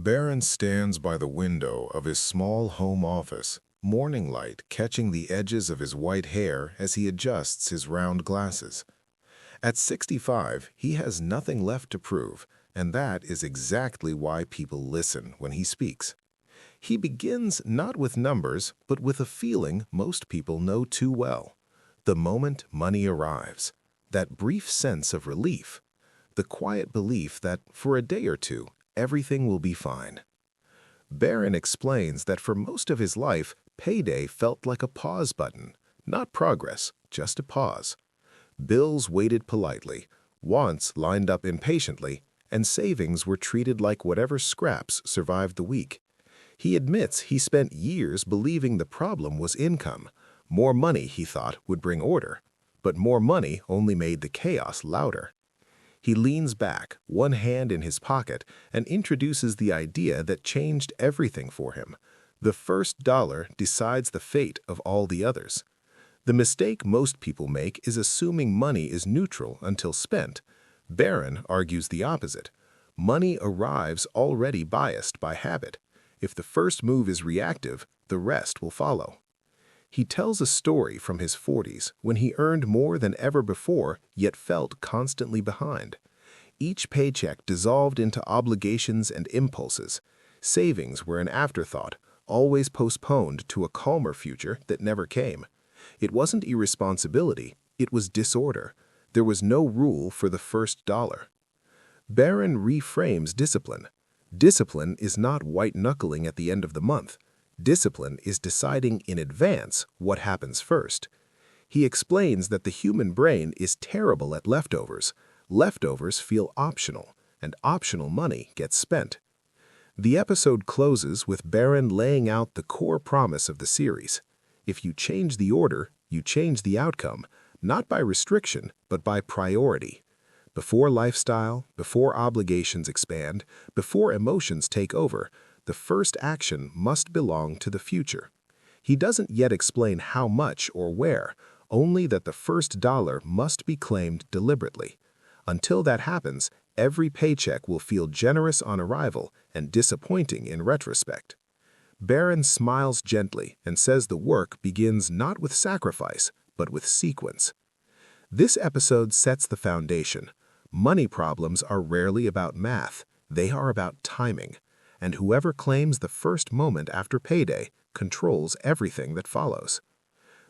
Barren stands by the window of his small home office, morning light catching the edges of his white hair as he adjusts his round glasses. At 65, he has nothing left to prove, and that is exactly why people listen when he speaks. He begins not with numbers, but with a feeling most people know too well. The moment money arrives, that brief sense of relief, the quiet belief that for a day or two, everything will be fine. Barren explains that for most of his life, payday felt like a pause button, not progress, just a pause. Bills waited politely, wants lined up impatiently, and savings were treated like whatever scraps survived the week. He admits he spent years believing the problem was income. More money, he thought, would bring order, but more money only made the chaos louder. He leans back, one hand in his pocket, and introduces the idea that changed everything for him. The first dollar decides the fate of all the others. The mistake most people make is assuming money is neutral until spent. Barren argues the opposite. Money arrives already biased by habit. If the first move is reactive, the rest will follow. He tells a story from his 40s when he earned more than ever before, yet felt constantly behind. Each paycheck dissolved into obligations and impulses. Savings were an afterthought, always postponed to a calmer future that never came. It wasn't irresponsibility, it was disorder. There was no rule for the first dollar. Barren reframes discipline. Discipline is not white-knuckling at the end of the month. Discipline is deciding in advance what happens first. He explains that the human brain is terrible at leftovers. Leftovers feel optional, and optional money gets spent. The episode closes with Barren laying out the core promise of the series. If you change the order, you change the outcome, not by restriction, but by priority. Before lifestyle, before obligations expand, before emotions take over, the first action must belong to the future. He doesn't yet explain how much or where, only that the first dollar must be claimed deliberately. Until that happens, every paycheck will feel generous on arrival and disappointing in retrospect. Barren smiles gently and says the work begins not with sacrifice, but with sequence. This episode sets the foundation. Money problems are rarely about math, they are about timing. And whoever claims the first moment after payday controls everything that follows.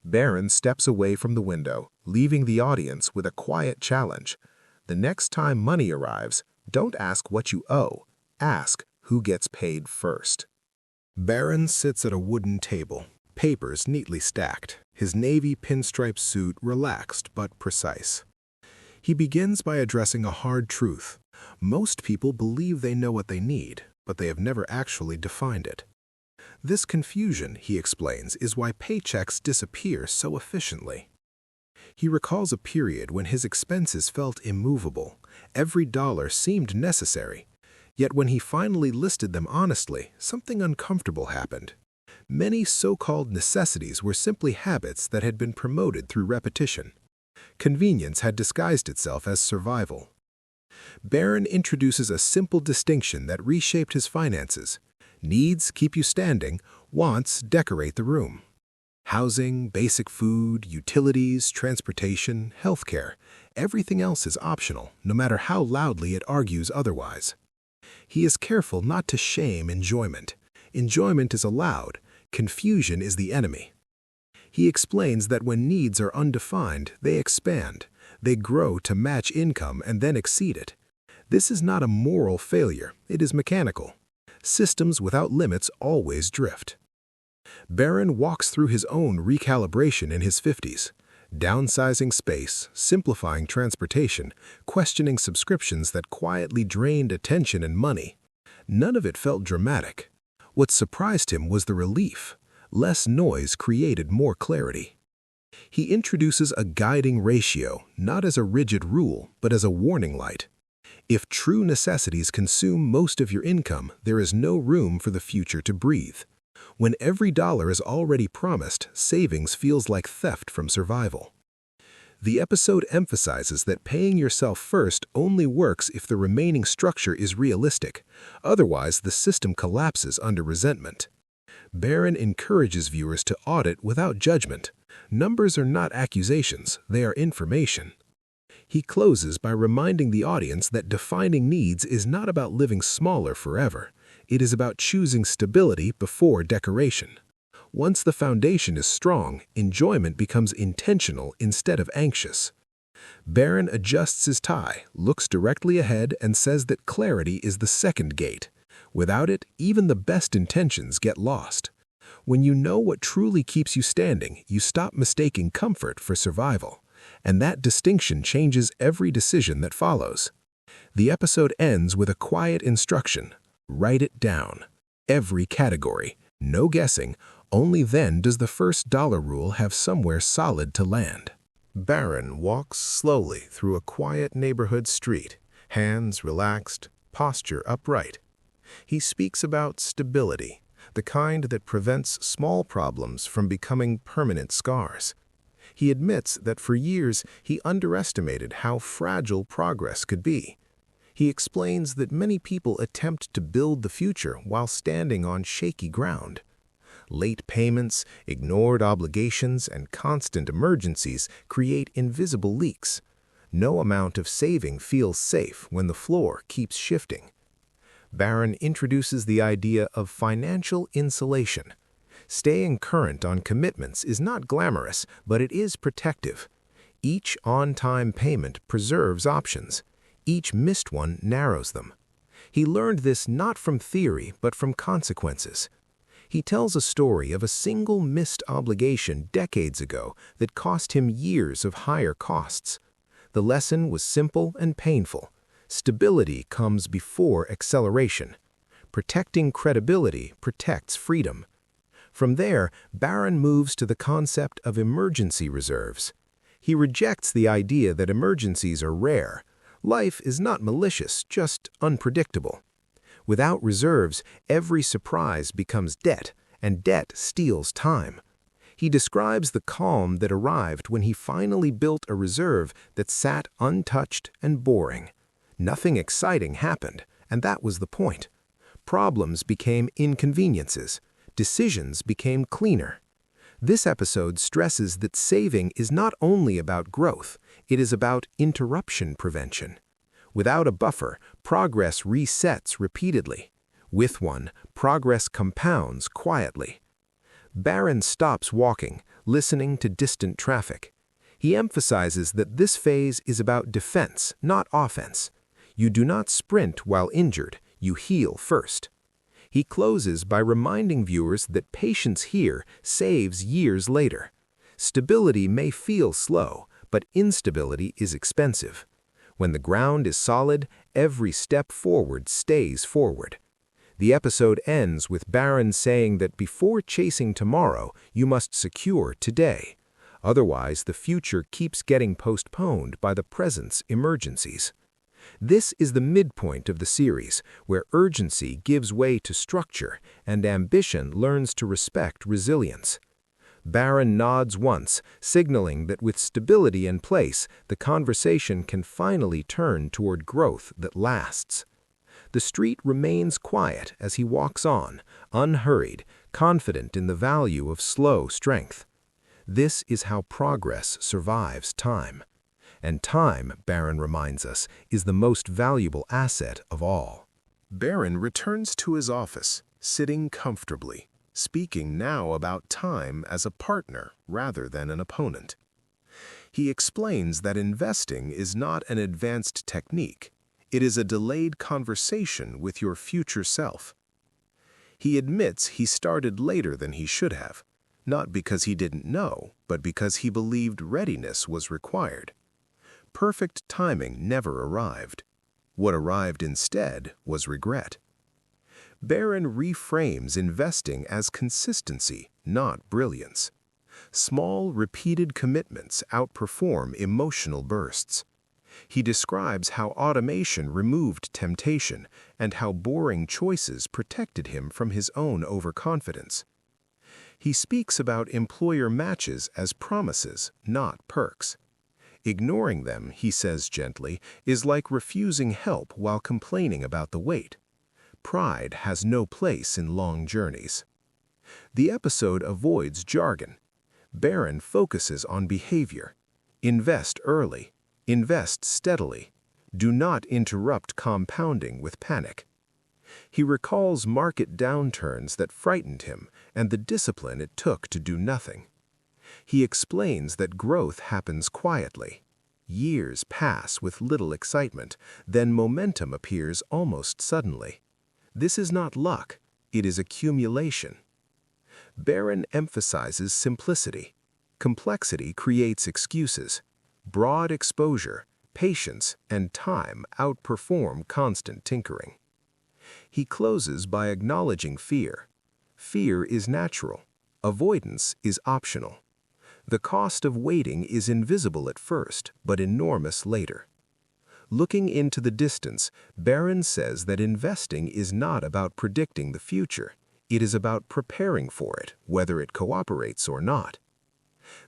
Barren steps away from the window, leaving the audience with a quiet challenge. The next time money arrives, don't ask what you owe, ask who gets paid first. Barren sits at a wooden table, papers neatly stacked, his navy pinstripe suit relaxed but precise. He begins by addressing a hard truth. Most people believe they know what they need, but they have never actually defined it. This confusion, he explains, is why paychecks disappear so efficiently. He recalls a period when his expenses felt immovable. Every dollar seemed necessary. Yet when he finally listed them honestly, something uncomfortable happened. Many so-called necessities were simply habits that had been promoted through repetition. Convenience had disguised itself as survival. Barren introduces a simple distinction that reshaped his finances. Needs keep you standing, wants decorate the room. Housing, basic food, utilities, transportation, healthcare, everything else is optional, no matter how loudly it argues otherwise. He is careful not to shame enjoyment. Enjoyment is allowed, confusion is the enemy. He explains that when needs are undefined, they expand. They grow to match income and then exceed it. This is not a moral failure, it is mechanical. Systems without limits always drift. Barren walks through his own recalibration in his 50s, downsizing space, simplifying transportation, questioning subscriptions that quietly drained attention and money. None of it felt dramatic. What surprised him was the relief. Less noise created more clarity. He introduces a guiding ratio, not as a rigid rule, but as a warning light. If true necessities consume most of your income, there is no room for the future to breathe. When every dollar is already promised, savings feels like theft from survival. The episode emphasizes that paying yourself first only works if the remaining structure is realistic. Otherwise, the system collapses under resentment. Barren encourages viewers to audit without judgment. Numbers are not accusations, they are information. He closes by reminding the audience that defining needs is not about living smaller forever. It is about choosing stability before decoration. Once the foundation is strong, enjoyment becomes intentional instead of anxious. Barren adjusts his tie, looks directly ahead, and says that clarity is the second gate. Without it, even the best intentions get lost. When you know what truly keeps you standing, you stop mistaking comfort for survival. And that distinction changes every decision that follows. The episode ends with a quiet instruction. Write it down. Every category. No guessing. Only then does the first dollar rule have somewhere solid to land. Barren walks slowly through a quiet neighborhood street, hands relaxed, posture upright. He speaks about stability, the kind that prevents small problems from becoming permanent scars. He admits that for years he underestimated how fragile progress could be. He explains that many people attempt to build the future while standing on shaky ground. Late payments, ignored obligations, and constant emergencies create invisible leaks. No amount of saving feels safe when the floor keeps shifting. Barren introduces the idea of financial insulation. Staying current on commitments is not glamorous, but it is protective. Each on-time payment preserves options. Each missed one narrows them. He learned this not from theory, but from consequences. He tells a story of a single missed obligation decades ago that cost him years of higher costs. The lesson was simple and painful. Stability comes before acceleration. Protecting credibility protects freedom. From there, Barren moves to the concept of emergency reserves. He rejects the idea that emergencies are rare. Life is not malicious, just unpredictable. Without reserves, every surprise becomes debt, and debt steals time. He describes the calm that arrived when he finally built a reserve that sat untouched and boring. Nothing exciting happened, and that was the point. Problems became inconveniences. Decisions became cleaner. This episode stresses that saving is not only about growth, it is about interruption prevention. Without a buffer, progress resets repeatedly. With one, progress compounds quietly. Barren stops walking, listening to distant traffic. He emphasizes that this phase is about defense, not offense. You do not sprint while injured, you heal first. He closes by reminding viewers that patience here saves years later. Stability may feel slow, but instability is expensive. When the ground is solid, every step forward stays forward. The episode ends with Barren saying that before chasing tomorrow, you must secure today. Otherwise, the future keeps getting postponed by the present's emergencies. This is the midpoint of the series, where urgency gives way to structure and ambition learns to respect resilience. Barren nods once, signaling that with stability in place, the conversation can finally turn toward growth that lasts. The street remains quiet as he walks on, unhurried, confident in the value of slow strength. This is how progress survives time. And time, Barren reminds us, is the most valuable asset of all. Barren returns to his office, sitting comfortably, speaking now about time as a partner rather than an opponent. He explains that investing is not an advanced technique. It is a delayed conversation with your future self. He admits he started later than he should have, not because he didn't know, but because he believed readiness was required. Perfect timing never arrived. What arrived instead was regret. Barren reframes investing as consistency, not brilliance. Small, repeated commitments outperform emotional bursts. He describes how automation removed temptation and how boring choices protected him from his own overconfidence. He speaks about employer matches as promises, not perks. Ignoring them, he says gently, is like refusing help while complaining about the wait. Pride has no place in long journeys. The episode avoids jargon. Barren focuses on behavior. Invest early. Invest steadily. Do not interrupt compounding with panic. He recalls market downturns that frightened him and the discipline it took to do nothing. He explains that growth happens quietly. Years pass with little excitement, then momentum appears almost suddenly. This is not luck, it is accumulation. Barren emphasizes simplicity. Complexity creates excuses. Broad exposure, patience, and time outperform constant tinkering. He closes by acknowledging fear. Fear is natural. Avoidance is optional. The cost of waiting is invisible at first, but enormous later. Looking into the distance, Barren says that investing is not about predicting the future. It is about preparing for it, whether it cooperates or not.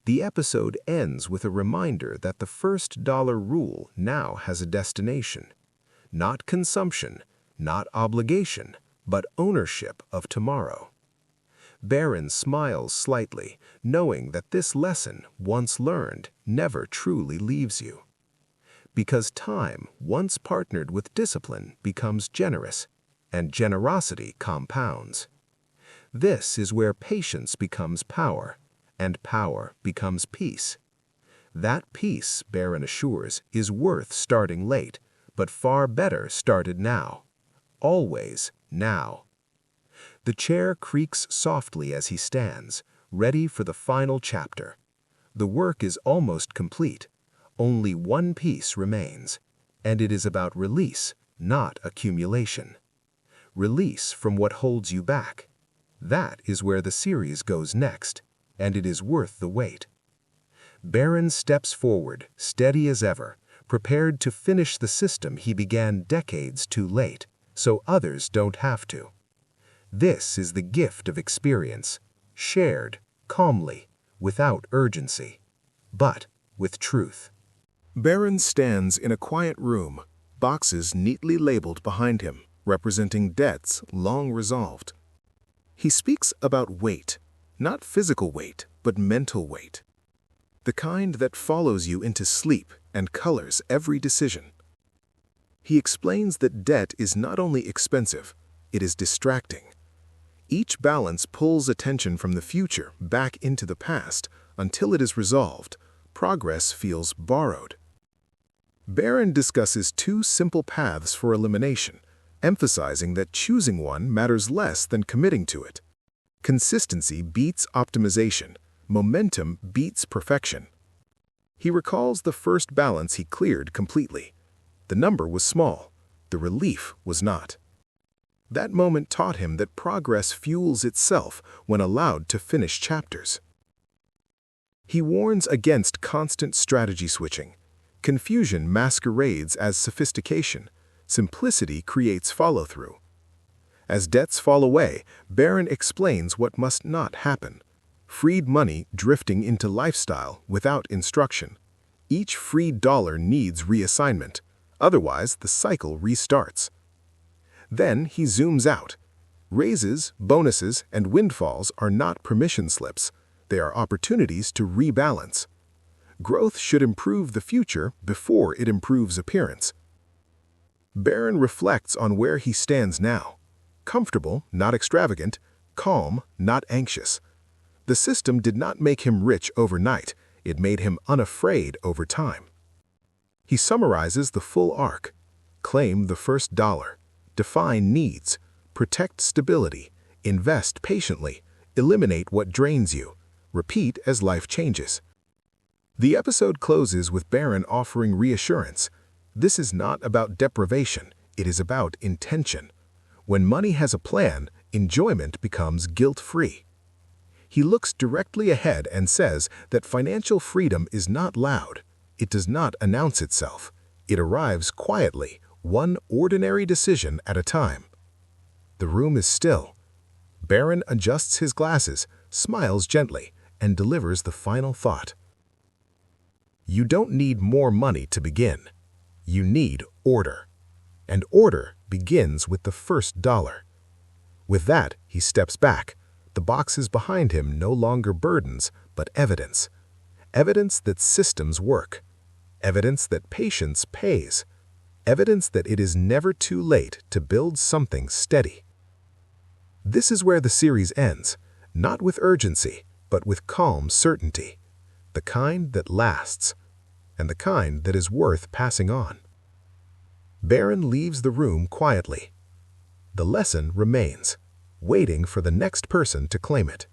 The episode ends with a reminder that the first dollar rule now has a destination. Not consumption, not obligation, but ownership of tomorrow. Barren smiles slightly, knowing that this lesson, once learned, never truly leaves you. Because time, once partnered with discipline, becomes generous, and generosity compounds. This is where patience becomes power, and power becomes peace. That peace, Barren assures, is worth starting late, but far better started now. Always now. The chair creaks softly as he stands, ready for the final chapter. The work is almost complete. Only one piece remains, and it is about release, not accumulation. Release from what holds you back. That is where the series goes next, and it is worth the wait. Barren steps forward, steady as ever, prepared to finish the system he began decades too late, so others don't have to. This is the gift of experience, shared, calmly, without urgency, but with truth. Barren stands in a quiet room, boxes neatly labeled behind him, representing debts long resolved. He speaks about weight, not physical weight, but mental weight. The kind that follows you into sleep and colors every decision. He explains that debt is not only expensive, it is distracting. Each balance pulls attention from the future back into the past until it is resolved. Progress feels borrowed. Barren discusses two simple paths for elimination, emphasizing that choosing one matters less than committing to it. Consistency beats optimization. Momentum beats perfection. He recalls the first balance he cleared completely. The number was small. The relief was not. That moment taught him that progress fuels itself when allowed to finish chapters. He warns against constant strategy switching. Confusion masquerades as sophistication. Simplicity creates follow-through. As debts fall away, Barren explains what must not happen. Freed money drifting into lifestyle without instruction. Each freed dollar needs reassignment. Otherwise, the cycle restarts. Then he zooms out. Raises, bonuses, and windfalls are not permission slips. They are opportunities to rebalance. Growth should improve the future before it improves appearance. Barren reflects on where he stands now. Comfortable, not extravagant. Calm, not anxious. The system did not make him rich overnight. It made him unafraid over time. He summarizes the full arc. Claim the first dollar. Define needs. Protect stability. Invest patiently. Eliminate what drains you. Repeat as life changes. The episode closes with Barren offering reassurance. This is not about deprivation. It is about intention. When money has a plan, enjoyment becomes guilt-free. He looks directly ahead and says that financial freedom is not loud. It does not announce itself. It arrives quietly, one ordinary decision at a time. The room is still. Barren adjusts his glasses, smiles gently, and delivers the final thought. You don't need more money to begin. You need order. And order begins with the first dollar. With that, he steps back. The boxes behind him no longer burdens, but evidence. Evidence that systems work. Evidence that patience pays. Evidence that it is never too late to build something steady. This is where the series ends, not with urgency, but with calm certainty. The kind that lasts, and the kind that is worth passing on. Barren leaves the room quietly. The lesson remains, waiting for the next person to claim it.